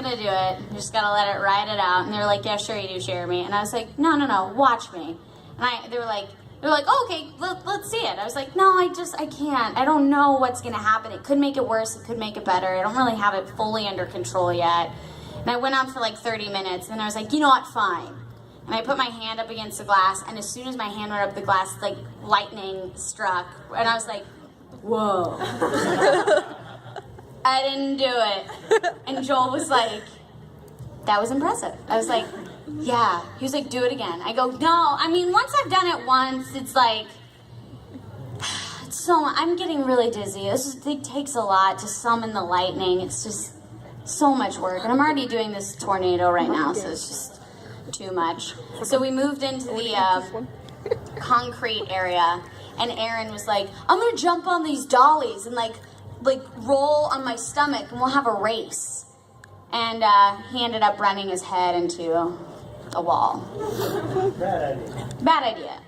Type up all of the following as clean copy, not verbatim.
gonna do it. You just gotta let it ride it out. And they were like, yeah, sure you do, Cherami. And I was like, no, watch me. And they were like, oh, okay, let's see it. I was like, no, I can't. I don't know what's gonna happen. It could make it worse, it could make it better. I don't really have it fully under control yet. And I went on for like 30 minutes, and I was like, you know what, fine. And I put my hand up against the glass, and as soon as my hand went up the glass, like lightning struck. And I was like, whoa. I didn't do it. And Joel was like, that was impressive. I was like, yeah. He was like, do it again. I go, no, I mean, once I've done it once, it's like, I'm getting really dizzy. It takes a lot to summon the lightning. It's just so much work. And I'm already doing this tornado right now, so it's just too much. So we moved into the concrete area, and Aaron was like, I'm gonna jump on these dollies and like roll on my stomach, and we'll have a race. And he ended up running his head into a wall. Bad idea.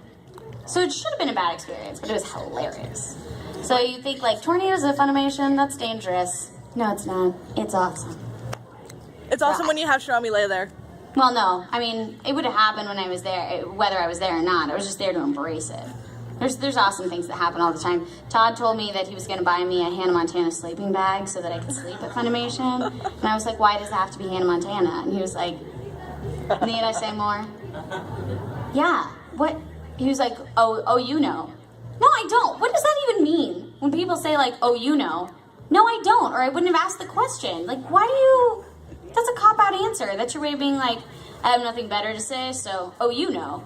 So it should have been a bad experience, but it was hilarious. So you think like tornadoes at Funimation, that's dangerous. No, it's not. It's awesome. It's awesome when you have Cherami Leigh there. Well, no. I mean, it would have happened when I was there, whether I was there or not. I was just there to embrace it. There's awesome things that happen all the time. Todd told me that he was going to buy me a Hannah Montana sleeping bag so that I could sleep at Funimation. And I was like, why does it have to be Hannah Montana? And he was like, need I say more? Yeah. What? He was like, oh, you know. No, I don't. What does that even mean? When people say like, oh, you know. No, I don't, or I wouldn't have asked the question. Like, why do you... That's a cop-out answer. That's your way of being like, I have nothing better to say, so, oh, you know.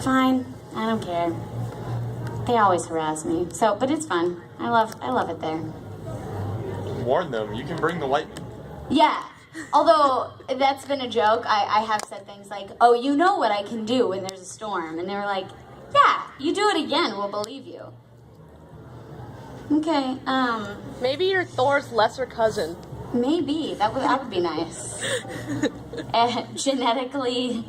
Fine, I don't care. They always harass me. So, but it's fun. I love it there. Warn them, you can bring the lightning. Yeah. Although, that's been a joke. I have said things like, oh, you know what I can do when there's a storm. And they were like, yeah, you do it again, we'll believe you. Okay, Maybe you're Thor's lesser cousin. Maybe. That would be nice. Genetically,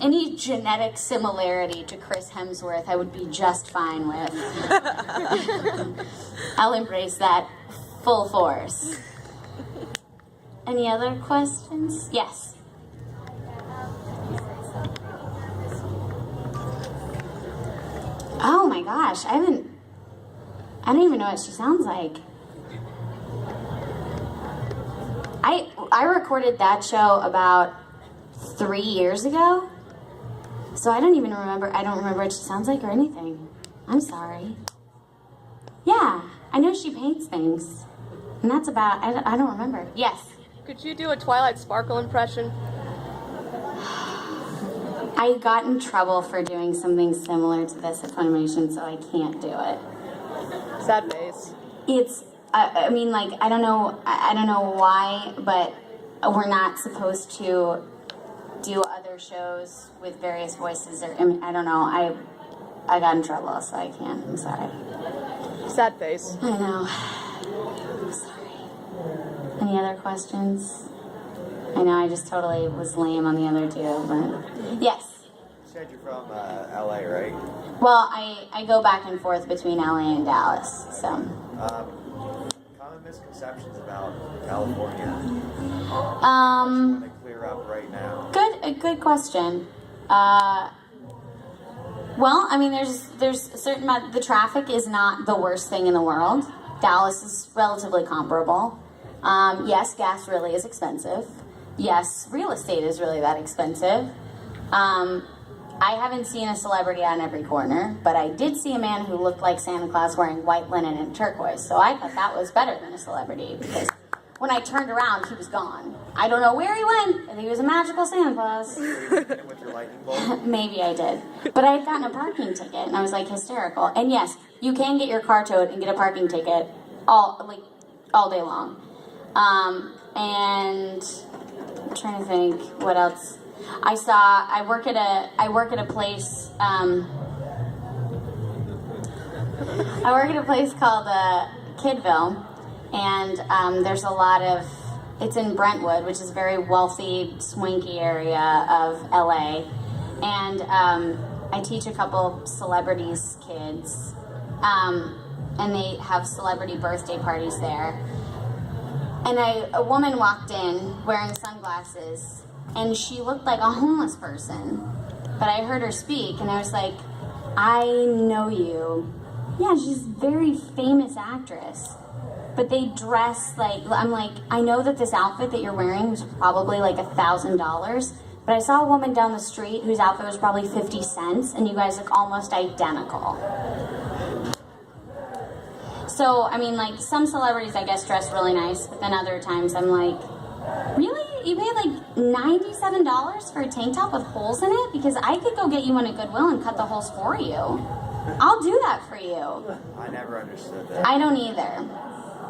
any genetic similarity to Chris Hemsworth I would be just fine with. I'll embrace that full force. Any other questions? Yes. Oh my gosh, I don't even know what she sounds like. I recorded that show about 3 years ago, so I don't remember what she sounds like or anything. I'm sorry. Yeah, I know she paints things, and that's about, I don't remember. Yes? Could you do a Twilight Sparkle impression? I got in trouble for doing something similar to this at Funimation, so I can't do it. Sad face. It's, I mean, like, I don't know why, but we're not supposed to do other shows with various voices, or, I don't know, I got in trouble, so I can't, I'm sorry. Sad face. I know. I'm sorry. Any other questions? I know I just totally was lame on the other two, but, yes? You said you're from LA, right? Well, I go back and forth between LA and Dallas, so. Common misconceptions about California. Just want to clear up right now. Good question. Well, I mean, there's a certain amount, the traffic is not the worst thing in the world. Dallas is relatively comparable. Yes, gas really is expensive. Yes, real estate is really that expensive. I haven't seen a celebrity on every corner, but I did see a man who looked like Santa Claus wearing white linen and turquoise, so I thought that was better than a celebrity, because when I turned around, he was gone. I don't know where he went, and he was a magical Santa Claus. With your lightning bolt? Maybe I did. But I had gotten a parking ticket, and I was, like, hysterical. And yes, you can get your car towed and get a parking ticket all day long. And I'm trying to think what else. I work at a place. I work at a place called Kidville, and there's a lot of. It's in Brentwood, which is a very wealthy, swanky area of LA, and I teach a couple celebrities' kids, and they have celebrity birthday parties there. And a woman walked in wearing sunglasses, and she looked like a homeless person. But I heard her speak, and I was like, I know you. Yeah, she's a very famous actress. But they dress like, I'm like, I know that this outfit that you're wearing was probably like $1,000, but I saw a woman down the street whose outfit was probably 50 cents, and you guys look almost identical. So, I mean, like, some celebrities, I guess, dress really nice, but then other times I'm like, really? You paid like $97 for a tank top with holes in it? Because I could go get you one at Goodwill and cut the holes for you. I'll do that for you. I never understood that. I don't either.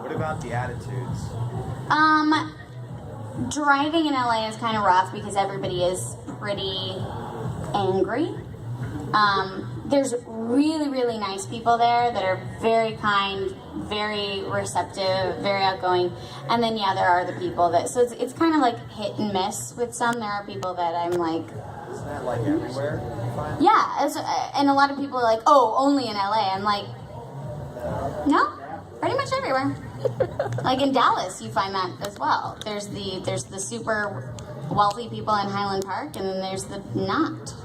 What about the attitudes? Driving in LA is kind of rough because everybody is pretty angry. There's really, really nice people there that are very kind, very receptive, very outgoing. And then, yeah, there are the people that, so it's kind of like hit and miss with some. There are people that I'm like, Isn't that like everywhere you find? yeah, and a lot of people are like, oh, only in LA. I'm like, no, pretty much everywhere. Like in Dallas, you find that as well. There's the super wealthy people in Highland Park, and then there's the not.